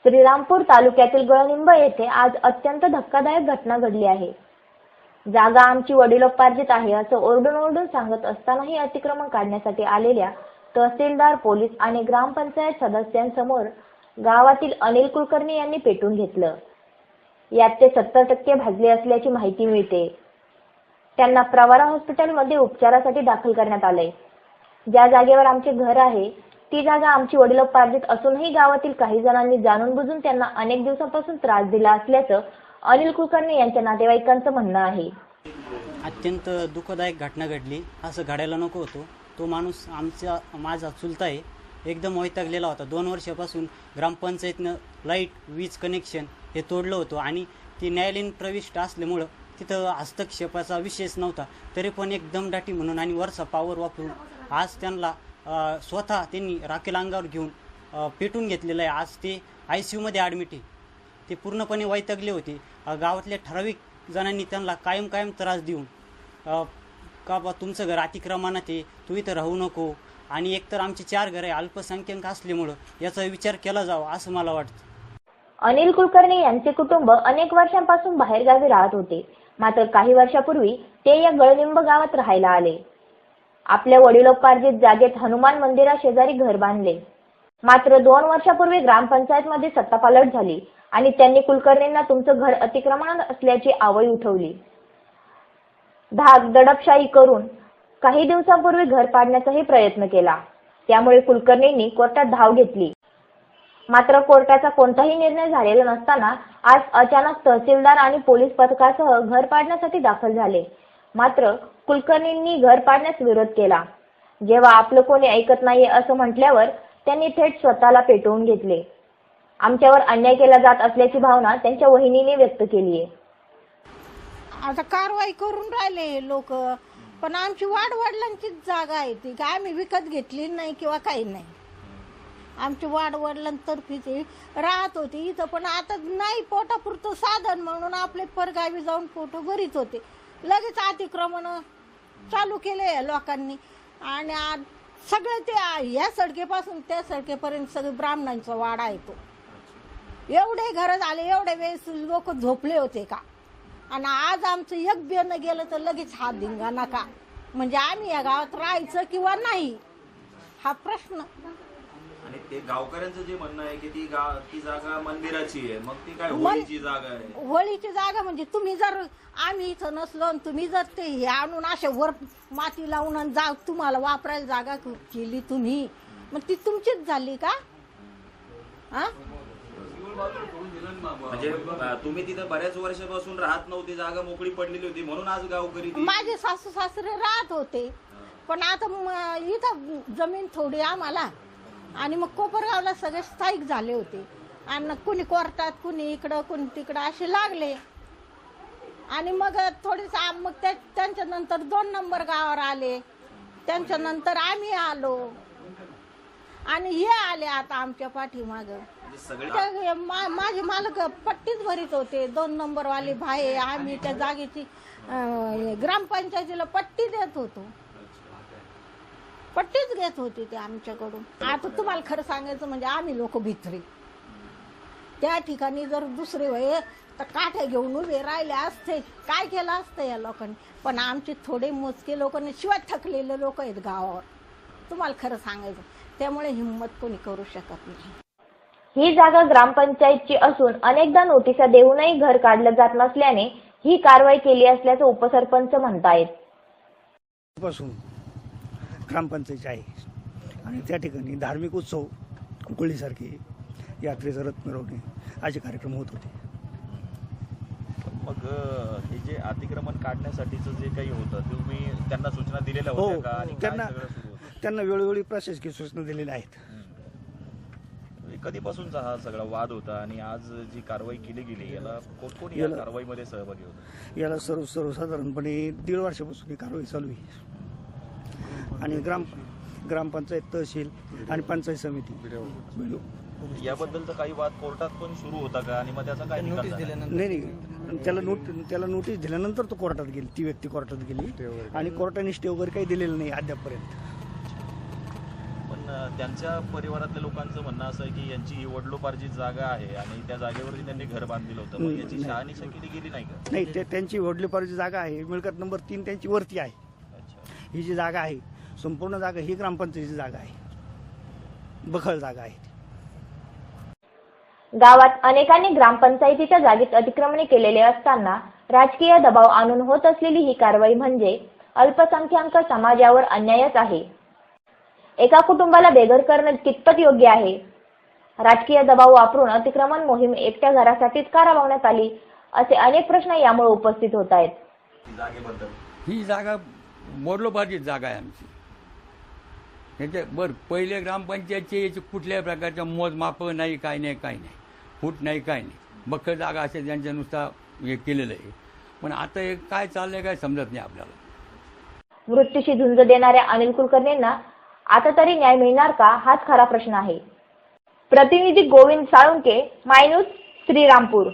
श्रीरामपूर तालुक्यातील गळनिंब येथे आज अत्यंत धक्कादायक घटना घडली आहे। जागा आमची वडिलोपार्जित आहे असं ओरडून सांगत असतानाही अतिक्रमण काढण्यासाठी आलेल्या तहसीलदार, पोलीस आणि ग्रामपंचायत सदस्यांसमोर गावातील अनिल कुलकर्णी यांनी पेटून घेतलं। यात ते 70% भाजले असल्याची माहिती मिळते। त्यांना प्रवरा हॉस्पिटलमध्ये उपचारासाठी दाखल करण्यात आले। ज्या जागेवर आमचे घर आहे ती जागा आमची वडिलोपार्जित असूनही गावातील काही जणांनी जाणून बुजून त्यांना अनेक दिवसांपासून त्रास दिला असल्याचं अनिल कुलकर्णी यांच्या नातेवाईकांचं म्हणणं आहे। अत्यंत दुःखदायक घटना घडली। असं घडायला नको होतं। तो माणूस माझा चुलता आहे, एकदम वैतागलेला होता। 2 वर्षापासून ग्रामपंचायतनं लाईट, वीज कनेक्शन हे तोडलं होतं आणि ती न्यायालयीन प्रविष्ट असल्यामुळं तिथं हस्तक्षेपाचा विषयच नव्हता। तरी पण एक दमदाटी म्हणून आणि वरचा पावर वापरून आज त्यांना स्वतः त्यांनी राखेल अंगावर घेऊन पेटून घेतलेलं आहे। आज ते ICU मध्ये ॲडमिट आहे। ते पूर्णपणे वैतागले होते। गावातल्या ठराविक जणांनी त्यांना कायम त्रास देऊन का बा तुमचं घर अतिक्रमणात आहे, तू इथं राहू नको, आणि एकतर आमची 4 घरं आहे, अल्पसंख्याक असल्यामुळं याचा विचार केला जावा असं मला वाटतं। अनिल कुलकर्णी यांचे कुटुंब अनेक वर्षांपासून बाहेरगावी राहत होते। मात्र काही वर्षापूर्वी ते या गळनिंब गावात राहायला आले। आपल्या वडिलोपार्जित जागेत हनुमान मंदिरा शेजारी घर बांधले। मात्र 2 वर्षापूर्वी ग्रामपंचायतमध्ये सत्तापालट झाली आणि त्यांनी कुलकर्णींना तुमचं घर अतिक्रमणात असल्याची आवई उठवली। धाक दडपशाही करून काही दिवसांपूर्वी घर पाडण्याचाही प्रयत्न केला। त्यामुळे कुलकर्णींनी कोर्टात धाव घेतली। मात्र कोर्टाचा कोणताही निर्णय झालेला नसताना आज अचानक तहसीलदार आणि पोलीस पथकासह घर पाडण्यासाठी दाखल झाले। मात्र कुलकर्णींनी घर पाडण्यास विरोध केला। जेव्हा आपलं कोणी ऐकत नाहीये असं म्हटल्यावर त्यांनी थेट स्वतःला पेटवून घेतले। आमच्यावर अन्याय केला जात असल्याची भावना त्यांच्या वहिनीने व्यक्त केली आहे। आता कारवाई करून राहिले लोक, पण आमची वाडवडिलांचीच जागा आहे ती, काय आम्ही विकत घेतली नाही किंवा काही नाही। आमची वाडवडिलांतर्फीच राहत होती इथं, पण आता नाही, पोटापुरतं साधन म्हणून आपले परगावी जाऊन पोट भरीत होते। लगेच अतिक्रमण चालू केले लोकांनी आणि आज सगळे ते या सडकेपासून त्या सडकेपर्यंत सगळे ब्राह्मणांचा वाडा येतो। एवढे घर झाले, एवढे वेळेस लोक झोपले होते का? आणि आज आमचं एक बेन गेलं तर लगेच हा धिंगाणा का? म्हणजे आम्ही या गावात राहायचं किंवा नाही हा प्रश्न। आणि ते गावकऱ्यांचं जे म्हणणं आहे की ती जागा मंदिराची आहे, मग ती काय होळीची जागा आहे? होळीची जागा म्हणजे तुम्ही जर आम्ही इथं नसलो आणि तुम्ही जर ते हे आणून असे वर माती लावून आणि तुम्हाला वापरायला जागा केली तुम्ही, मग ती तुमचीच झाली का? हा, म्हणजे तुम्ही तिथं बऱ्याच वर्षापासून राहत नव्हती, जागा मोकळी पडलेली होती म्हणून आज गावकरी माझे सासू सासरे राहत होते, पण आता इथं जमीन थोडी आम्हाला आणि मग कोपरगावला सगळे स्थायिक झाले होते आणि कुणी कोर्टात, कुणी इकडं, कुणी तिकडं असे लागले आणि मग थोडीस मग त्यांच्या नंतर 2 नंबर गावावर आले, त्यांच्या नंतर आम्ही आलो आणि हे आले आता आमच्या पाठीमाग। माझे मालक पट्टीच भरीत होते, 2 नंबर वाले भाई, आम्ही त्या जागेची ग्रामपंचायतीला पट्टी देत होतो, पट्टीच घेत होती ते आमच्याकडून। आता तुम्हाला खरं सांगायचं म्हणजे आम्ही लोक भित्री, त्या ठिकाणी जर दुसरे वय तर काठ्या घेऊन उभे राहिले असते, काय केलं असतं या लोकांनी। पण आमचे थोडे मोजके लोकांनी शिवाय थकलेले लोक आहेत गावावर, तुम्हाला खरं सांगायचं, त्यामुळे हिंमत कोणी करू शकत नाही। ही जागा ग्रामपंचायतची असून अनेकदा नोटिसा देऊनही घर काढलं जात नसल्याने ही कारवाई केली असल्याचं उपसरपंच म्हणतायत। ग्रामपंचायत आहे आणि त्या ठिकाणी धार्मिक उत्सव, कुंकळीसारखे, यात्रेचं रथ मिरवणे असे कार्यक्रम होत होते। मग हे जे अतिक्रमण काढण्यासाठीचं जे काही होतं तुम्ही त्यांना सूचना दिलेल्या होत्या का? आणि त्यांना वेळोवेळी प्रशासकीय सूचना दिलेल्या आहेत। कधीपासूनचा हा सगळा वाद होता आणि आज जी कारवाई केली गेली याला कोण या कारवाईमध्ये सहभागी होतं? याला सर्वसाधारणपणे 1.5 वर्षापासून ही कारवाई चालू आहे आणि ग्रामपंचायत, तहसील आणि पंचायत समिती याबद्दलचा काही वाद कोर्टात पण सुरू होता का? आणि मग त्याचा काय निकाल झाला? नाही, त्याला नोटीस दिल्यानंतर तो कोर्टात गेली, ती व्यक्ती कोर्टात गेली आणि कोर्टाने स्टे वगैरे काही दिलेलं नाही अद्यापपर्यंत। पण त्यांच्या परिवारातल्या लोकांचं म्हणणं असं आहे की यांची ही वडिलोपार्जित जागा आहे आणि त्या जागेवरती त्यांनी घर बांधलेलं होतं, मग याची शहानिशा केली गेली नाही का? नाही, ते त्यांची वडिलोपार्जित जागा आहे, मिळकत नंबर 3 त्यांची वरती आहे. अच्छा. ही जी जागा आहे, संपूर्ण जागा ही ग्रामपंचायतीची जागा आहे, बखल जागा आहे. गावात अनेकांनी ग्रामपंचायतीच्या जागेत अतिक्रमणे केलेले असताना राजकीय दबाव आणून होत असलेली ही कारवाई म्हणजे अल्पसंख्याक समाजावर अन्यायच आहे. एका कुटुंबाला बेघर करणं कितपत योग्य आहे? राजकीय दबाव वापरून अतिक्रमण मोहीम एकट्या घरासाठीच का राबवण्यात आली, असे अनेक प्रश्न यामुळे उपस्थित होत आहेत. ही जागा वडिलोपार्जित जागा आहे आमची. पहिले ग्रामपंचायतचे याची कुठल्याही प्रकारच्या मोजमाप नाही, काय नाही, काय नाही, फूट नाही, काय नाही, बखल जागा असे त्यांच्या नुसता हे केलेलं आहे. पण आता हे काय चाललंय काय समजत नाही आपल्याला. मृत्यूशी झुंज देणाऱ्या अनिल कुलकर्णींना आता तरी न्याय मिळणार का, हाच खरा प्रश्न आहे. प्रतिनिधी गोविंद साळुंके, माय न्यूज, श्रीरामपूर.